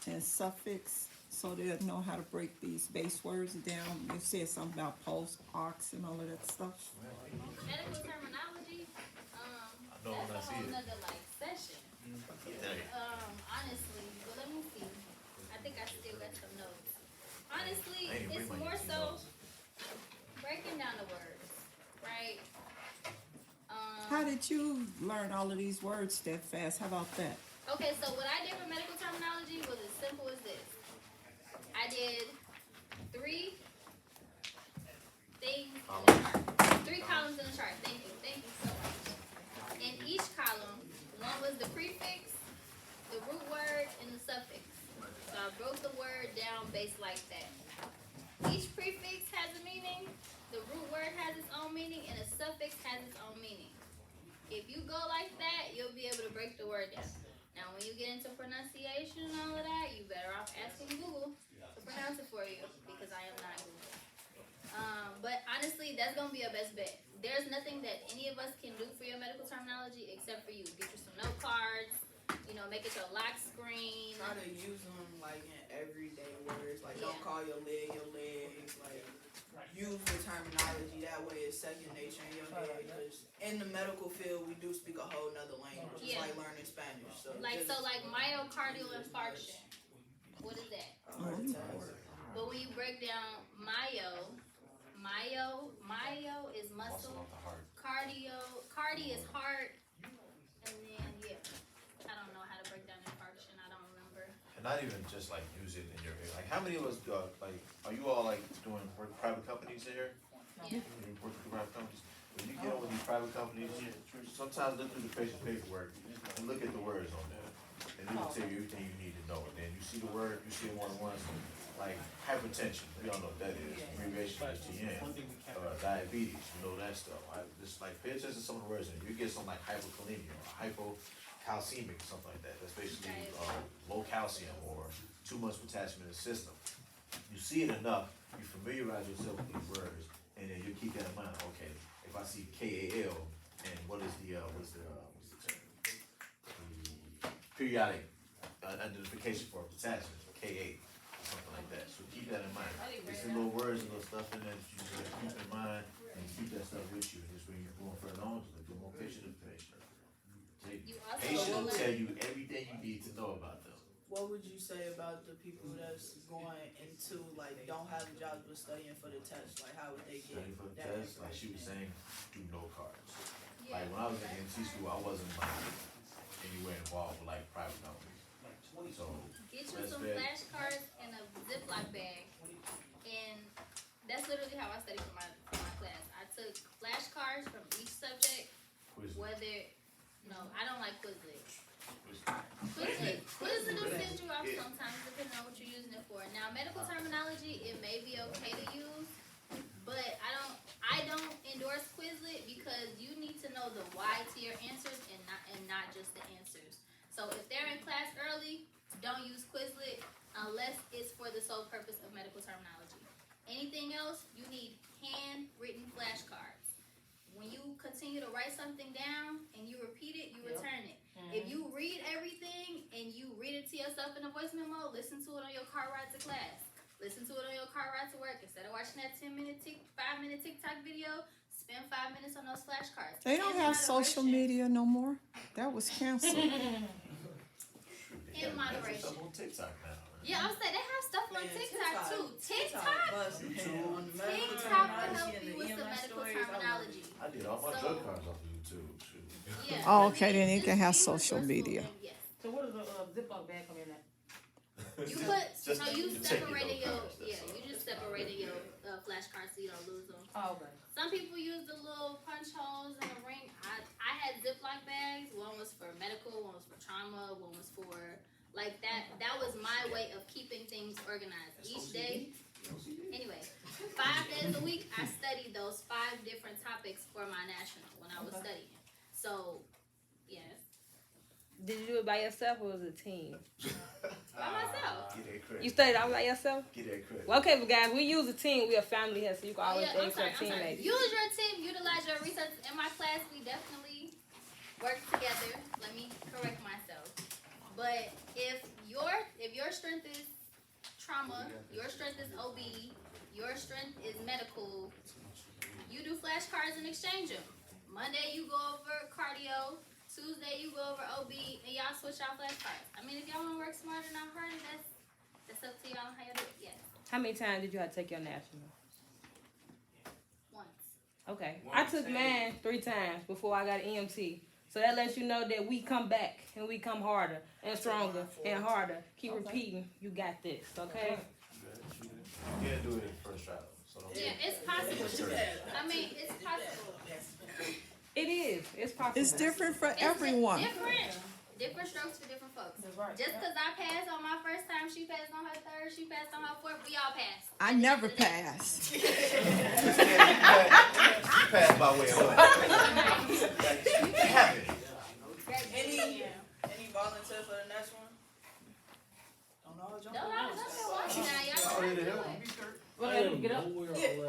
and suffix, so they'll know how to break these base words down. You said something about post, ox, and all of that stuff. Medical terminology, I know that's when I a see whole it. nother like session. Honestly, but let me see. I think I still got some notes. Honestly, I ain't it's bring my more easy so notes. breaking down the words, right? How did you learn all of these words that fast? How about that? Okay, so what I did with medical terminology was as simple as this. I did 3 things in the chart. 3 columns in the chart. Thank you so much. In each column, one was the prefix, the root word, and the suffix. So I broke the word down based like that. Each prefix has a meaning, the root word has its own meaning, and a suffix has its own meaning. If you go like that, you'll be able to break the word down. Now, when you get into pronunciation and all of that, you better off asking Google to pronounce it for you, because I am not Google. But honestly, that's going to be your best bet. There's nothing that any of us can do for your medical terminology except for you. Get you some note cards, make it your lock screen. Try to use them like in everyday words. Like, don't Yeah. call your leg. Like, use the terminology. That way it's second nature in your head. Because in the medical field, we do speak a whole nother language. It's Yeah. like learning Spanish. So Like myocardial infarction. What is that? But when you break down myo is muscle. Off the heart. Cardi is heart. And then, yeah, I don't know how to break down infarction. I don't remember. And not even just like use it in your ear. Like, how many of us are you all like doing work with private companies here? Yeah. You work with private companies. When you get on with these private companies, sometimes look through the patient paperwork and look at the words on there, and it will tell you everything you need to know. And then you see the word, you see it more than once. Like hypertension, we all know what that is. Abbreviation is GN. Diabetes, you know that stuff. Just like pay attention to some of the words, and you get something like hypokalemia or hypocalcemic, something like that. That's basically low calcium or too much potassium in the system. You see it enough, you familiarize yourself with these words, and then you keep that in mind. Okay, if I see KAL, and what is the term? The periodic identification for potassium, Ka, something like that. So keep that in mind. It's the little words and little stuff in there that you just keep in mind, and keep that stuff with you. And just when you're going further on, just get more patient information. You also Patient will will tell learn. you everything you need to know about them. what would you say about the people that's going into like don't have jobs but studying for the test? Like, how would they get Studying for the that test, like she was saying, do no cards. Yeah. Like when I was in MC school, I wasn't like anywhere involved with like private companies. So Get you that's some fair. flashcards and a Ziploc bag, and that's literally how I studied for my class. I took flashcards from each subject. Quiz. No, I don't like Quizlet. Quizlet will send you off sometimes depending on what you're using it for. Now, medical terminology, it may be okay to use, but I don't endorse Quizlet because you need to know the why to your answers and not just the answers. So if they're in class early, don't use Quizlet unless it's for the sole purpose of medical terminology. Anything else, you need handwritten flashcards. When you continue to write something down and you repeat it, you return it. If you read everything and you read it to yourself in a voice memo, listen to it on your car ride to class. Listen to it on your car ride to work. Instead of watching that 5-minute TikTok video, spend 5 minutes on those flashcards. They don't have social media no more. That was canceled. In moderation. Stuff on TikTok now. Yeah, I was saying they have stuff on TikTok too. TikTok on the medical TikTok will terminology help and you the with the EMS medical stories, I love it. terminology. I did all my So- drug cards off of YouTube. Shoot. Yeah. Oh, okay, then you Just can have use your social school media. name, yes. So what does a Ziploc bag come in at? You put Just so you to take separated your your cards, that's all. you just separated your flashcards so you don't lose them. Oh, okay. Some people use the little punch holes in the ring. I had Ziploc bags. One was for medical, one was for trauma, one was for like that. That was my way of keeping things organized. Each day. Anyway, 5 days a week, I studied those 5 different topics for my national when I was studying. So, yes, Did you do it by yourself or was it a team? by myself. Get that credit. You studied all by yourself? Get that credit. Well, okay, but guys, we use a team. We a family here, so you can Oh, always yeah, I'm ask sorry, your I'm sorry. teammates. Use your team, utilize your resources. In my class, we definitely work together. Let me correct myself. But if if your strength is trauma, your strength is OB, your strength is medical, you do flashcards and exchange them. Monday you go over cardio, Tuesday you go over OB, and y'all switch out flashcards. I mean, if y'all want to work smarter, not harder, that's up to y'all how y'all do it. Yes, How many times did you have to take your national? once. Okay. I took mine 3 times before I got an EMT. So that lets you know that we come back and we come harder and stronger and harder. Keep repeating, you got this, okay? You can't do it in the first try, so don't. Yeah, it's possible. I mean, it's possible. It is. It's possible. It's different for It's everyone. Different strokes for different folks. That's right. Just because I passed on my first time, she passed on her third, she passed on her fourth, we all passed. I never passed. You pass by way of what? It happened. Any volunteer for the next one? Don't all jump No, on no, us. that's watching now. Y'all Already ready to do help. it. Well, get up. Yeah.